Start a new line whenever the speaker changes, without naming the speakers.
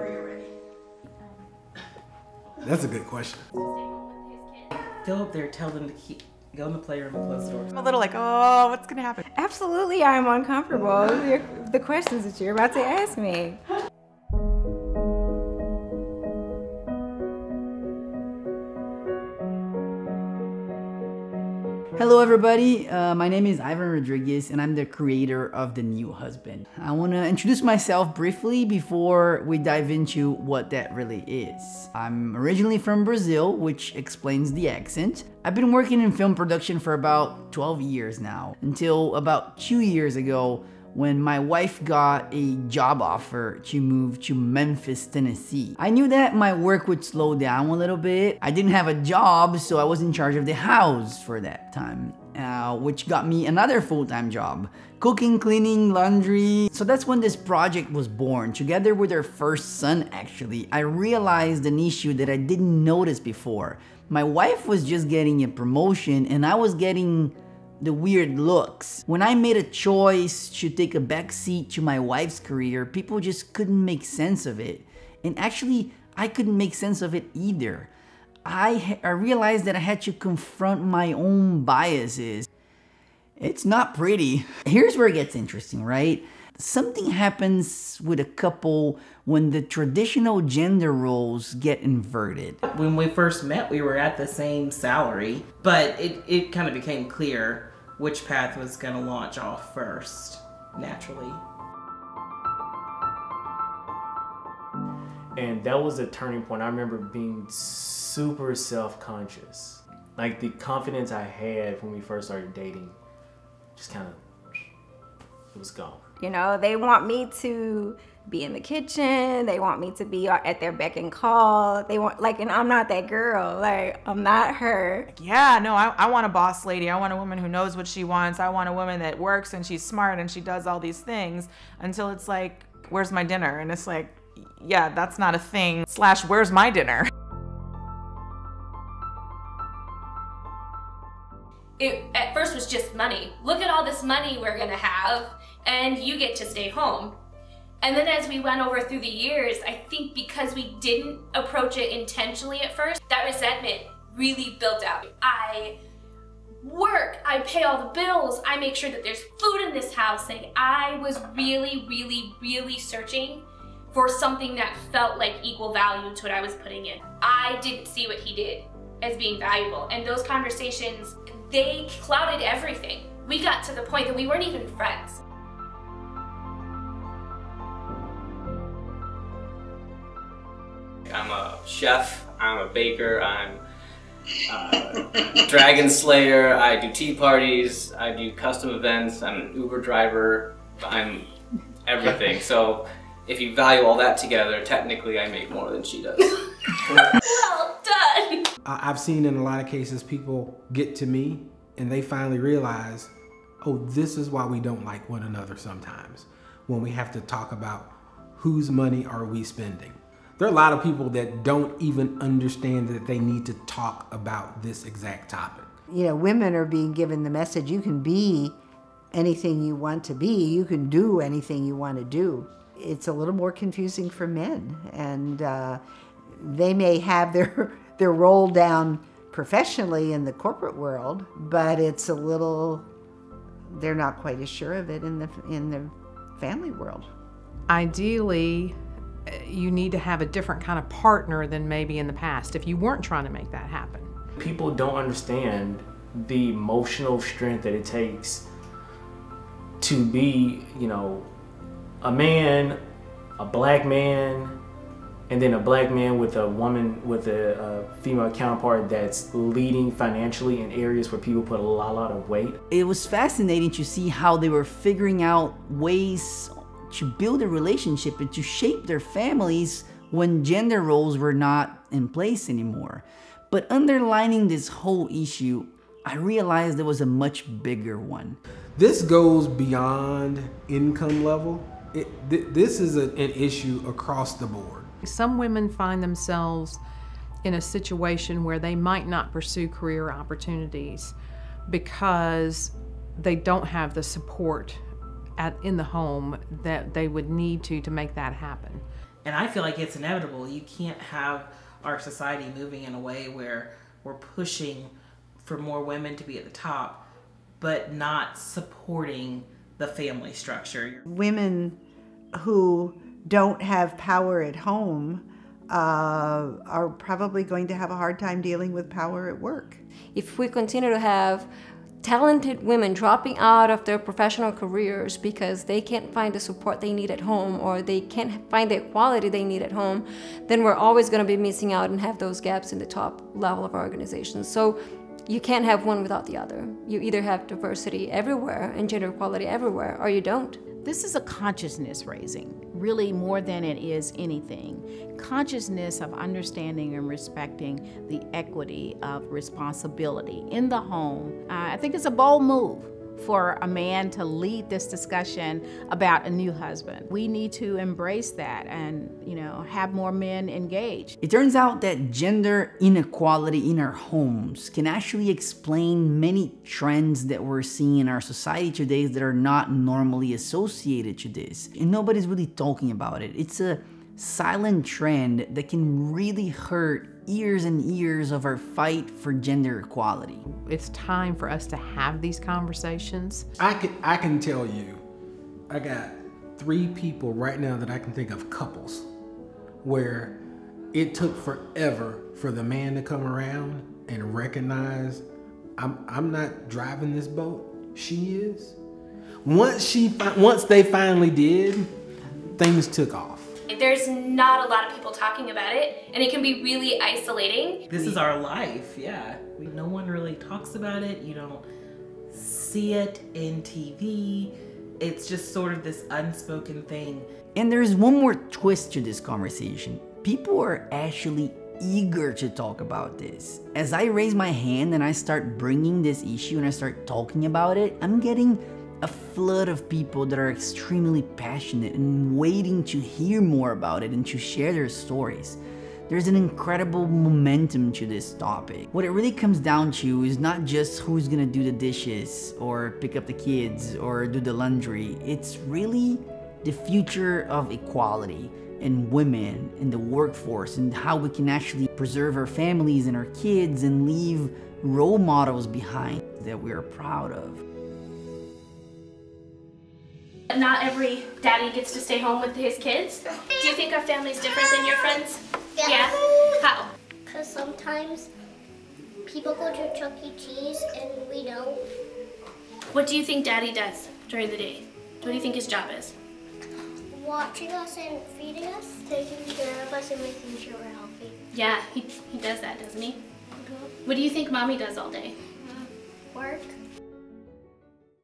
are you ready?
That's a good question.
Go up there, tell them to go in the playroom and close the door.
I'm a little like, oh, what's gonna happen?
Absolutely, I'm uncomfortable. The questions that you're about to ask me.
Hello everybody, my name is Ivan Rodriguez and I'm the creator of The New Husband. I want to introduce myself briefly before we dive into what that really is. I'm originally from Brazil, which explains the accent. I've been working in film production for about 12 years now, until about 2 years ago when my wife got a job offer to move to Memphis, Tennessee. I knew that my work would slow down a little bit. I didn't have a job, so I was in charge of the house for that time, which got me another full-time job. Cooking, cleaning, laundry. So that's when this project was born. Together with our first son, actually, I realized an issue that I didn't notice before. My wife was just getting a promotion and I was getting the weird looks. When I made a choice to take a backseat to my wife's career, people just couldn't make sense of it. And actually, I couldn't make sense of it either. I realized that I had to confront my own biases. It's not pretty. Here's where it gets interesting, right? Something happens with a couple when the traditional gender roles get inverted.
When we first met, we were at the same salary, but it kind of became clear which path was going to launch off first, naturally.
And that was a turning point. I remember being super self-conscious. Like the confidence I had when we first started dating, just kind of, it was gone.
You know, they want me to be in the kitchen. They want me to be at their beck and call. They want, like, and I'm not that girl. Like, I'm not her.
Yeah, no, I want a boss lady. I want a woman who knows what she wants. I want a woman that works and she's smart and she does all these things, until it's like, where's my dinner? And it's like, yeah, that's not a thing. / where's my dinner?
It at first was just money. Look at all this money we're gonna have, and you get to stay home. And then as we went over through the years, I think because we didn't approach it intentionally at first, that resentment really built out. I work, I pay all the bills, I make sure that there's food in this house. Like, I was really, really, really searching for something that felt like equal value to what I was putting in. I didn't see what he did as being valuable. And those conversations, they clouded everything. We got to the point that we weren't even friends.
I'm a chef, I'm a baker, I'm a dragon slayer, I do tea parties, I do custom events, I'm an Uber driver, I'm everything. So if you value all that together, technically I make more than she does.
Well done!
I've seen in a lot of cases people get to me and they finally realize, oh, this is why we don't like one another sometimes, when we have to talk about whose money are we spending. There are a lot of people that don't even understand that they need to talk about this exact topic.
You know, women are being given the message, you can be anything you want to be, you can do anything you want to do. It's a little more confusing for men, and they may have their role down professionally in the corporate world, but it's a little, they're not quite as sure of it in the family world.
Ideally, you need to have a different kind of partner than maybe in the past if you weren't trying to make that happen.
People don't understand the emotional strength that it takes to be, you know, a man, a black man, and then a black man with a woman, with a female counterpart that's leading financially in areas where people put a lot of weight.
It was fascinating to see how they were figuring out ways to build a relationship and to shape their families when gender roles were not in place anymore. But underlining this whole issue, I realized there was a much bigger one.
This goes beyond income level. This is an issue across the board.
Some women find themselves in a situation where they might not pursue career opportunities because they don't have the support in the home that they would need to make that happen.
And I feel like it's inevitable. You can't have our society moving in a way where we're pushing for more women to be at the top, but not supporting the family structure.
Women who don't have power at home are probably going to have a hard time dealing with power at work.
If we continue to have talented women dropping out of their professional careers because they can't find the support they need at home, or they can't find the equality they need at home, then we're always going to be missing out and have those gaps in the top level of our organizations. So you can't have one without the other. You either have diversity everywhere and gender equality everywhere, or you don't.
This is a consciousness raising, really more than it is anything. Consciousness of understanding and respecting the equity of responsibility in the home. I think it's a bold move for a man to lead this discussion about a new husband. We need to embrace that and, have more men engaged.
It turns out that gender inequality in our homes can actually explain many trends that we're seeing in our society today that are not normally associated to this. And nobody's really talking about it. It's a silent trend that can really hurt years and years of our fight for gender equality.
It's time for us to have these conversations.
I can tell you, I got 3 people right now that I can think of, couples, where it took forever for the man to come around and recognize, I'm not driving this boat, she is. Once they finally did, things took off.
There's not a lot of people talking about it, and it can be really isolating.
This is our life, yeah. No one really talks about it. You don't see it in TV. It's just sort of this unspoken thing.
And there's one more twist to this conversation. People are actually eager to talk about this. As I raise my hand and I start bringing this issue and I start talking about it, I'm getting a flood of people that are extremely passionate and waiting to hear more about it and to share their stories. There's an incredible momentum to this topic. What it really comes down to is not just who's gonna do the dishes or pick up the kids or do the laundry. It's really the future of equality and women in the workforce and how we can actually preserve our families and our kids and leave role models behind that we are proud of.
Not every daddy gets to stay home with his kids. Do you think our family's different than your friends? Yeah? How?
Because sometimes people go to Chuck E. Cheese and we don't.
What do you think daddy does during the day? What do you think his job is?
Watching us and feeding us, taking care of us and making sure we're healthy.
Yeah, he does that, doesn't he? What do you think mommy does all day?
Work.